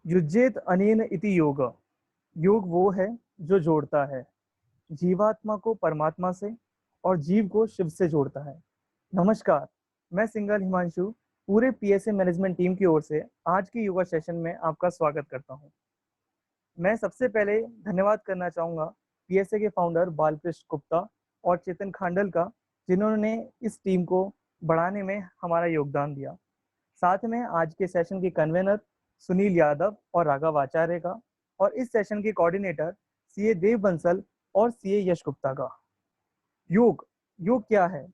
युज्येत अनेन इति योग। योग वो है जो जोड़ता है जीवात्मा को परमात्मा से और जीव को शिव से जोड़ता है। नमस्कार, मैं सिंगल हिमांशु पूरे पीएसए मैनेजमेंट टीम की ओर से आज के योगा सेशन में आपका स्वागत करता हूं। मैं सबसे पहले धन्यवाद करना चाहूँगा पीएसए के फाउंडर बालकृष्ण गुप्ता और चेतन खांडल का, जिन्होंने इस टीम को बढ़ाने में हमारा योगदान दिया। साथ में आज के सेशन के कन्वेनर सुनील यादव और राघव आचार्य का, और इस सेशन के कोऑर्डिनेटर सीए देव बंसल और सीए यश गुप्ता का। योग क्या है?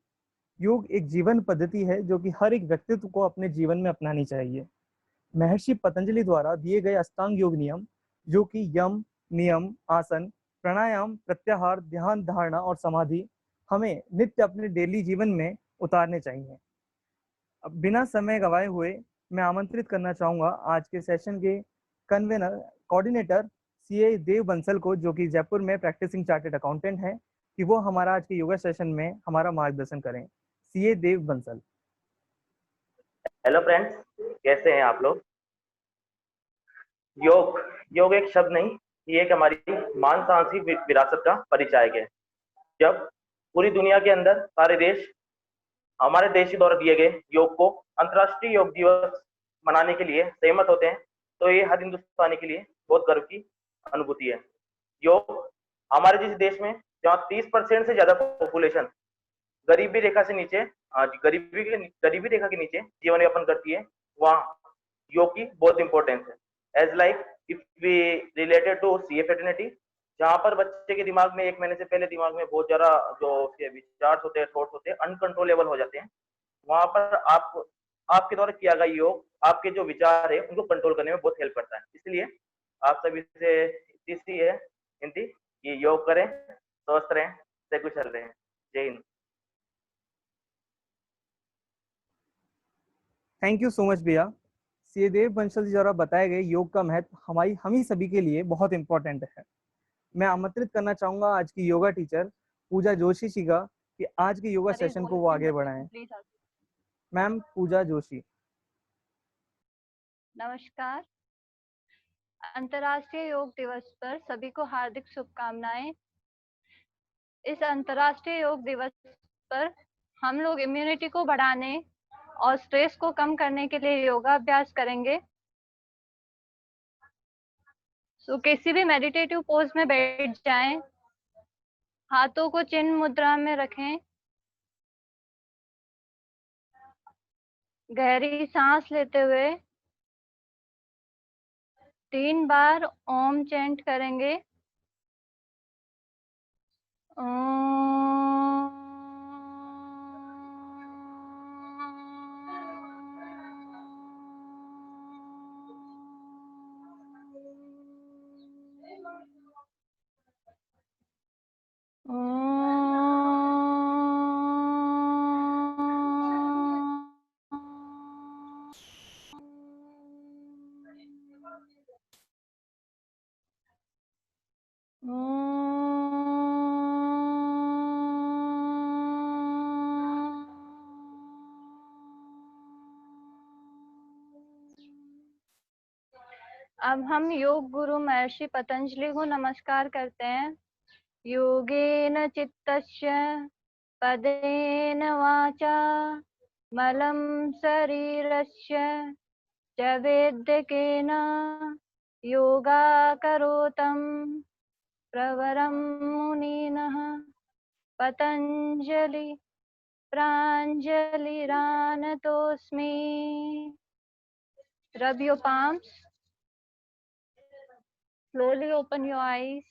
योग एक जीवन पद्धति है जो कि हर एक व्यक्तित्व को अपने जीवन में अपनानी चाहिए। महर्षि पतंजलि द्वारा दिए गए अष्टांग योग नियम, जो कि यम, नियम, आसन, प्राणायाम, प्रत्याहार, ध्यान, धारणा और समाधि, हमें नित्य अपने डेली जीवन में उतारने चाहिए। अब बिना समय गवाए हुए मैं आमंत्रित करना चाहूँगा आज के सेशन के कन्वेनर कोऑर्डिनेटर सीए देव बंसल को, जो कि जयपुर में प्रैक्टिसिंग चार्टर्ड अकाउंटेंट हैं, कि वो हमारा आज के योगा सेशन में हमारा मार्गदर्शन करें। सीए देव बंसल। हेलो फ्रेंड्स, कैसे हैं आप लोग? योग एक शब्द नहीं, ये एक हमारी मानसांसी विरासत का परिचायक है। जब पूरी दुनिया के अंदर सारे देश हमारे देश के द्वारा दिए गए योग को अंतर्राष्ट्रीय योग दिवस मनाने के लिए सहमत होते हैं, तो ये हर हिंदुस्तानी के लिए बहुत गर्व की अनुभूति है। योग हमारे जिस देश में जहाँ 30% से ज्यादा पॉपुलेशन गरीबी रेखा से नीचे गरीबी रेखा के नीचे जीवन यापन करती है, वहाँ योग की बहुत इंपॉर्टेंस है। As like if we related to CA fraternity, जहाँ पर बच्चे के दिमाग में 1 महीने से पहले दिमाग में बहुत ज्यादा जो उसके विचार होते हैं, थॉट्स होते हैं, अनकंट्रोलेबल हो जाते हैं। वहां पर आपके द्वारा किया गया योग आपके जो विचार है उनको कंट्रोल करने में बहुत हेल्प करता है। इसलिए आप सभी से तीसरी है विनती कि योग करें, स्वस्थ रहें, सकुशल रहें। जय Hind. Thank you so much भैया। सीए देव बंसल जी द्वारा बताए गए योग का महत्व हम ही सभी के लिए बहुत इंपॉर्टेंट है। मैं आमंत्रित करना चाहूंगा आज की योगा टीचर पूजा जोशी जी का, कि आज के योगा सेशन को वो आगे बढ़ाएं। मैम पूजा जोशी। नमस्कार। अंतर्राष्ट्रीय योग दिवस पर सभी को हार्दिक शुभकामनाएं। इस अंतर्राष्ट्रीय योग दिवस पर हम लोग इम्यूनिटी को बढ़ाने और स्ट्रेस को कम करने के लिए योगा अभ्यास करेंगे। किसी भी मेडिटेटिव पोज में बैठ जाएं, हाथों को चिन्ह मुद्रा में रखें, गहरी सांस लेते हुए 3 बार ओम चैंट करेंगे। अब हम योग गुरु महर्षि पतंजलि को नमस्कार करते हैं। योगेन चित्तस्य पदेन वाचा मलं शरीरस्य च वेद्यकेन योगाकरोतं प्रवरं मुनिनः Patanjali प्राञ्जलिरानतोऽस्मि। Rub your palms. Slowly open your eyes.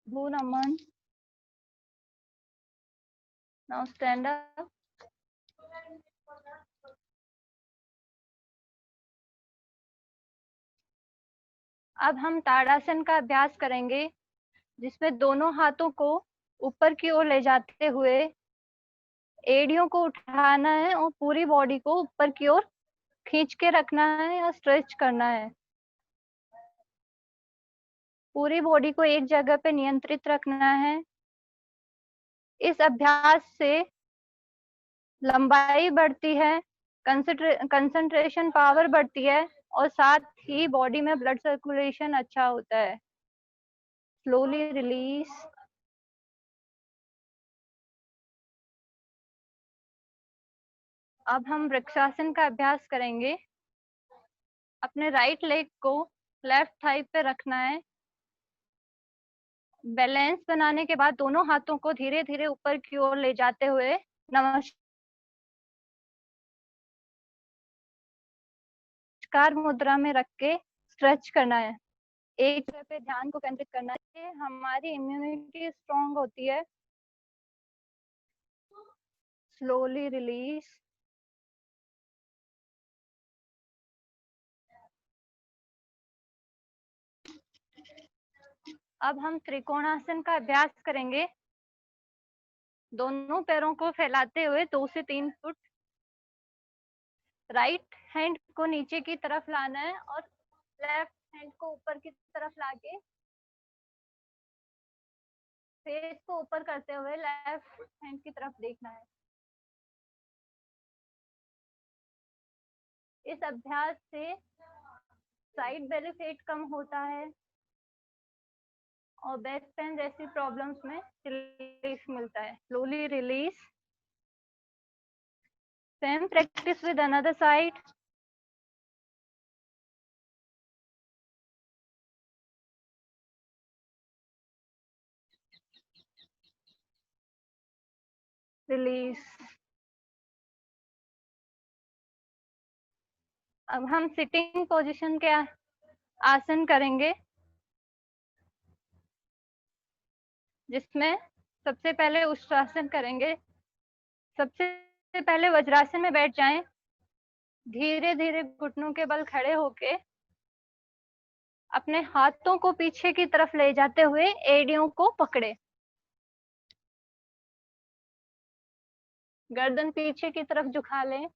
Do Naman. Now stand up. अब हम ताड़ासन का अभ्यास करेंगे, जिसमें दोनों हाथों को ऊपर की ओर ले जाते हुए एड़ियों को उठाना है और पूरी बॉडी को ऊपर की ओर खींच के रखना है और स्ट्रेच करना है। पूरी बॉडी को एक जगह पे नियंत्रित रखना है। इस अभ्यास से लंबाई बढ़ती है, कंसंट्रेशन पावर बढ़ती है और साथ ही बॉडी में ब्लड सर्कुलेशन अच्छा होता है। Slowly release. अब हम वृक्षासन का अभ्यास करेंगे। अपने राइट लेग को लेफ्ट थाई पे रखना है। बैलेंस बनाने के बाद दोनों हाथों को धीरे धीरे ऊपर की ओर ले जाते हुए नमस्कार मुद्रा में रख के स्ट्रेच करना है। एक जगह पे ध्यान को केंद्रित करना है। हमारी इम्यूनिटी स्ट्रांग होती है। Slowly release. अब हम त्रिकोणासन का अभ्यास करेंगे। दोनों पैरों को फैलाते हुए 2 से 3 फुट राइट हैंड को नीचे की तरफ लाना है और लेफ्ट हैंड को ऊपर की तरफ लाके फेस को ऊपर करते हुए लेफ्ट हैंड की तरफ देखना है। इस अभ्यास से साइड बेली फैट कम होता है और बैक पेन जैसी प्रॉब्लम्स में रिलीफ मिलता है। Slowly release. Same practice with another side. Release. अब हम सिटिंग पोजीशन के आसन करेंगे, जिसमें सबसे पहले उष्ट्रासन करेंगे। सबसे पहले वज्रासन में बैठ जाएं। धीरे धीरे घुटनों के बल खड़े होके अपने हाथों को पीछे की तरफ ले जाते हुए एड़ियों को पकड़े। गर्दन पीछे की तरफ झुका लें।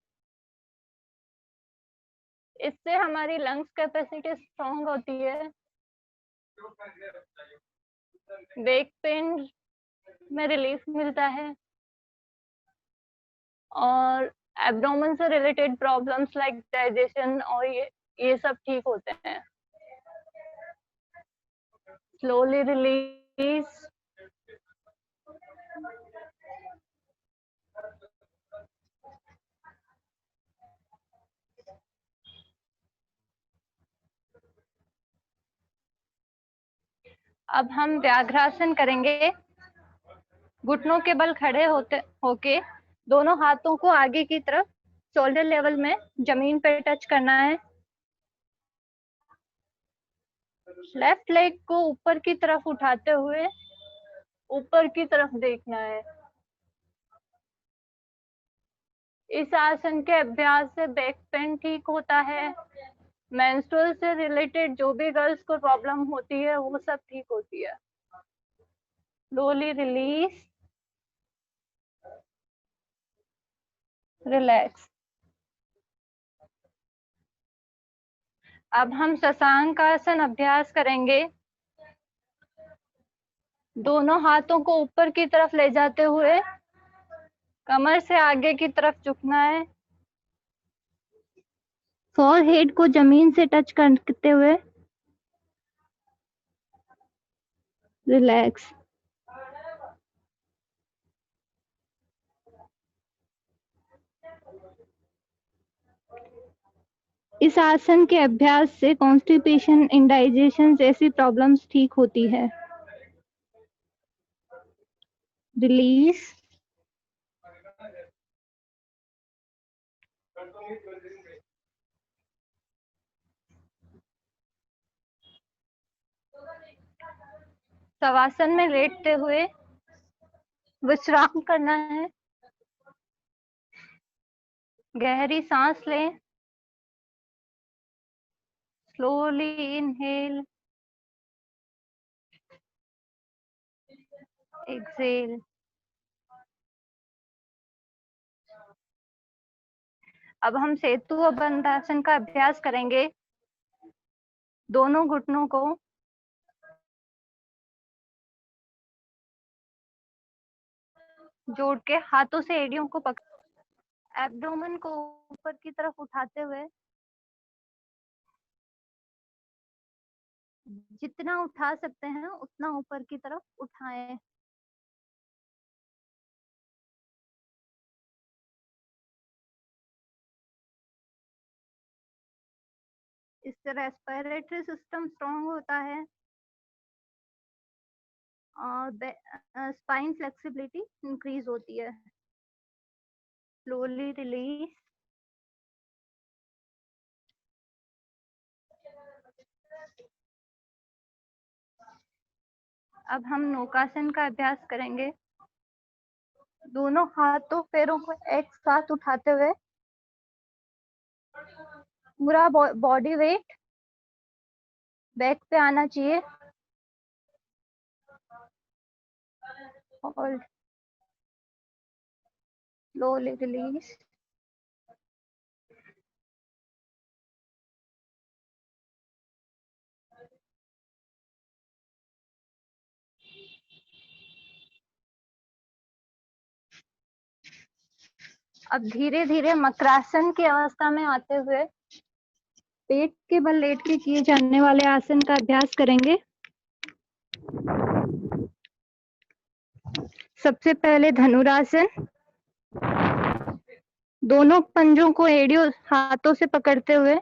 इससे हमारी लंग्स कैपेसिटी स्ट्रांग होती है। बैक पेन में रिलीफ मिलता है और एब्डोमेन से रिलेटेड प्रॉब्लम्स लाइक डाइजेशन और ये सब ठीक होते हैं। Slowly release. अब हम व्याघ्रासन करेंगे। घुटनों के बल खड़े होके दोनों हाथों को आगे की तरफ शोल्डर लेवल में जमीन पर टच करना है। लेफ्ट लेग को ऊपर की तरफ उठाते हुए ऊपर की तरफ देखना है। इस आसन के अभ्यास से बैक पेन ठीक होता है। मेंस्ट्रुअल से रिलेटेड जो भी गर्ल्स को प्रॉब्लम होती है वो सब ठीक होती है। Slowly release. रिलैक्स। अब हम शशांक आसन अभ्यास करेंगे। दोनों हाथों को ऊपर की तरफ ले जाते हुए कमर से आगे की तरफ झुकना है। फोरहेड को जमीन से टच करते हुए रिलैक्स। इस आसन के अभ्यास से कॉन्स्टिपेशन, इंडाइजेशन जैसी प्रॉब्लम्स ठीक होती है। रिलीज। शवासन में लेटते हुए विश्राम करना है। गहरी सांस लें। Slowly inhale, exhale. अब हम सेतु बंधासन का अभ्यास करेंगे। दोनों घुटनों को जोड़ के हाथों से एड़ियों को पकड़, एब्डोमेन को ऊपर की तरफ उठाते हुए जितना उठा सकते हैं उतना ऊपर की तरफ उठाएं। इससे रेस्पिरेटरी सिस्टम स्ट्रांग होता है और स्पाइन फ्लेक्सिबिलिटी इंक्रीज होती है। Slowly release. अब हम नौकासन का अभ्यास करेंगे। दोनों हाथों पैरों को एक साथ उठाते हुए पूरा बॉडी वेट बैक पे आना चाहिए और स्लोली रिलीज। अब धीरे धीरे मकरासन की अवस्था में आते हुए पेट के बल लेट के किए जाने वाले आसन का अभ्यास करेंगे। सबसे पहले धनुरासन। दोनों पंजों को एड़ियों हाथों से पकड़ते हुए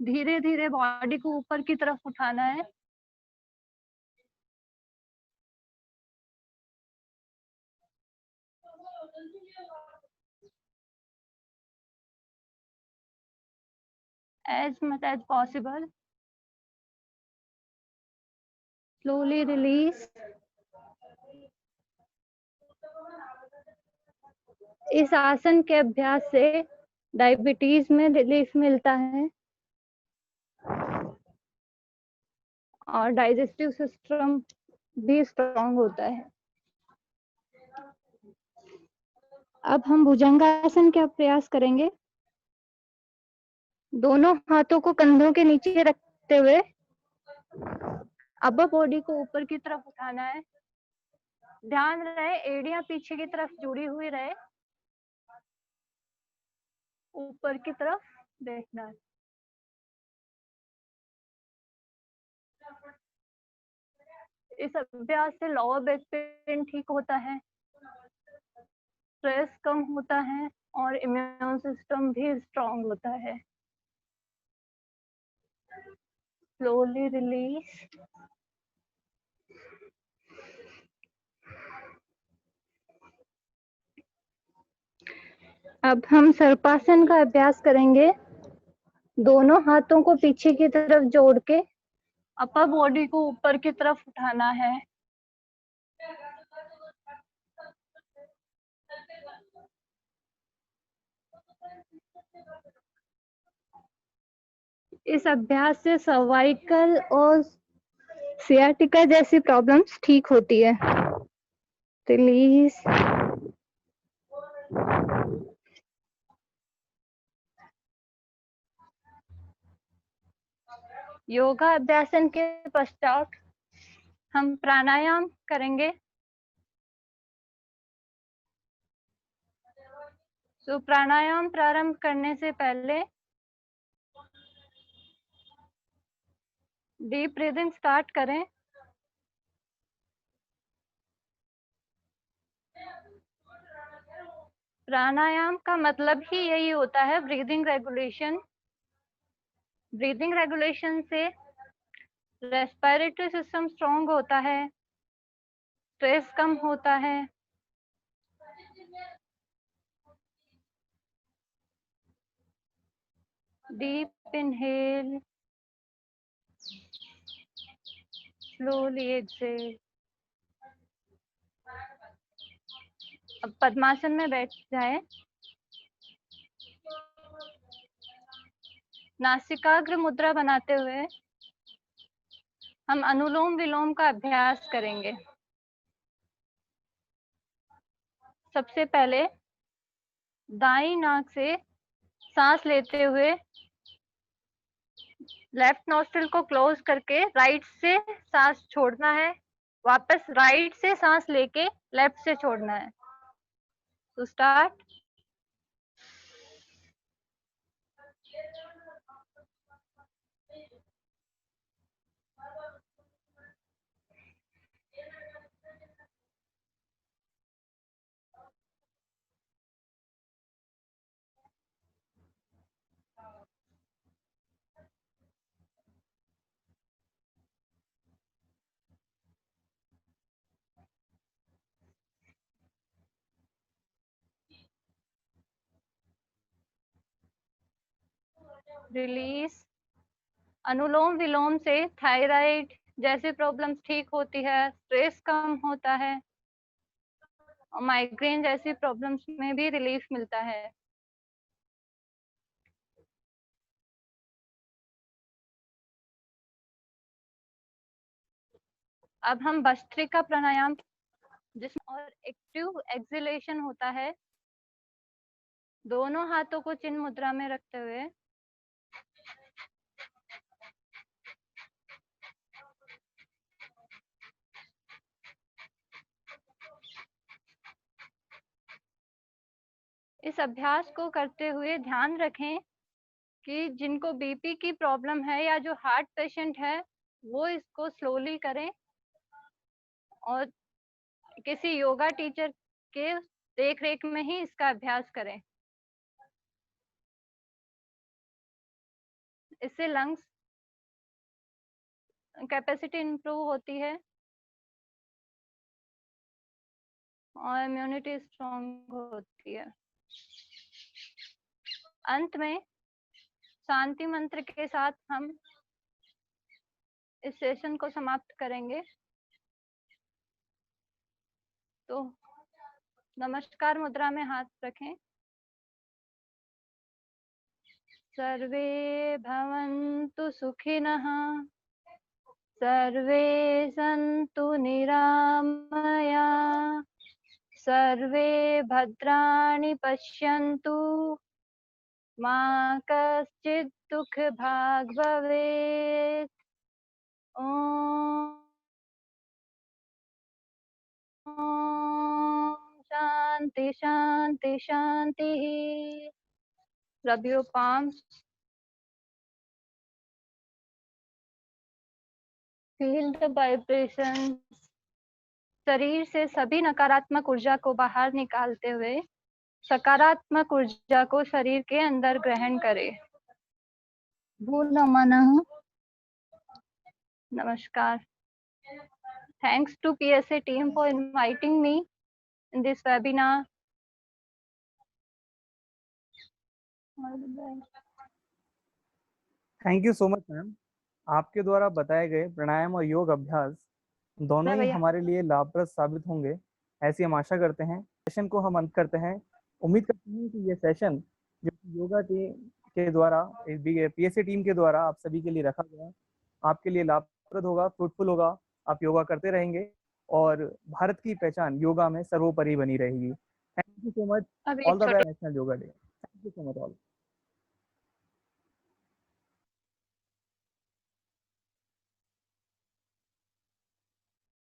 धीरे धीरे बॉडी को ऊपर की तरफ उठाना है। as much as possible. Slowly release. इस आसन के अभ्यास से डायबिटीज में रिलीफ मिलता है और डाइजेस्टिव सिस्टम भी स्ट्रांग होता है। अब हम भुजंगासन का प्रयास करेंगे। दोनों हाथों को कंधों के नीचे रखते हुए अपर बॉडी को ऊपर की तरफ उठाना है। ध्यान रहे एड़ियां पीछे की तरफ जुड़ी हुई रहे, ऊपर की तरफ देखना है। इस अभ्यास से लोअर बैक पेन ठीक होता है, स्ट्रेस कम होता है और इम्यून सिस्टम भी स्ट्रांग होता है। Slowly release. अब हम सर्पासन का अभ्यास करेंगे। दोनों हाथों को पीछे की तरफ जोड़ के अपर बॉडी को ऊपर की तरफ उठाना है। इस अभ्यास से सर्वाइकल और सियाटिका जैसी प्रॉब्लम्स ठीक होती है। रिलीज। योगा अभ्यासन के पश्चात हम प्राणायाम करेंगे। तो प्राणायाम प्रारंभ करने से पहले डीप ब्रीदिंग स्टार्ट करें। प्राणायाम का मतलब ही यही होता है, ब्रीदिंग रेगुलेशन। ब्रीदिंग रेगुलेशन से रेस्पिरेटरी सिस्टम स्ट्रांग होता है, स्ट्रेस कम होता है। Deep inhale, slowly exhale. अब पद्मासन में बैठ जाए। नासिकाग्र मुद्रा बनाते हुए हम अनुलोम विलोम का अभ्यास करेंगे। सबसे पहले दाईं नाक से सांस लेते हुए लेफ्ट नॉस्ट्रिल को क्लोज करके राइट से सांस छोड़ना है। वापस राइट से सांस लेके लेफ्ट से छोड़ना है। तो स्टार्ट। रिलीज। अनुलोम विलोम से थायराइड जैसी प्रॉब्लम्स ठीक होती है, स्ट्रेस कम होता है और माइग्रेन जैसी प्रॉब्लम्स में भी रिलीफ मिलता है। अब हम भस्त्रिका प्राणायाम जिसमें और एक्टिव एक्सहेलेशन होता है, दोनों हाथों को चिन्ह मुद्रा में रखते हुए इस अभ्यास को करते हुए ध्यान रखें कि जिनको बीपी की प्रॉब्लम है या जो हार्ट पेशेंट है वो इसको स्लोली करें और किसी योगा टीचर के देख रेख में ही इसका अभ्यास करें। इससे लंग्स कैपेसिटी इंप्रूव होती है और इम्यूनिटी स्ट्रॉन्ग होती है। अंत में शांति मंत्र के साथ हम इस सेशन को समाप्त करेंगे। तो नमस्कार मुद्रा में हाथ रखें। सर्वे भवन्तु सुखिनः, सर्वे सन्तु निरामया, सर्वे भद्राणि पश्यन्तु, मा कश्चित् दुःखभाग् भवेत्। ॐ शांति शांति शांति। Rub your palms. Feel the vibrations. शरीर से सभी नकारात्मक ऊर्जा को बाहर निकालते हुए सकारात्मक ऊर्जा को शरीर के अंदर ग्रहण करें। भूल नमः। नमस्कार। Thanks to PSA team for inviting me in this webinar. Thank you so much ma'am. आपके द्वारा बताए गए प्राणायाम और योग अभ्यास दोनों ही हमारे लिए लाभप्रद साबित होंगे, ऐसी हम आशा करते हैं। सेशन को हम अंत करते हैं। उम्मीद करते हैं कि ये सेशन जो योगा टीम के द्वारा, PSA टीम के द्वारा आप सभी के लिए रखा गया, आपके लिए लाभप्रद होगा, फ्रूटफुल होगा। आप योगा करते रहेंगे और भारत की पहचान योगा में सर्वोपरि बनी रहेगी। Thank you so much. All the best national yoga day. Thank you so much all.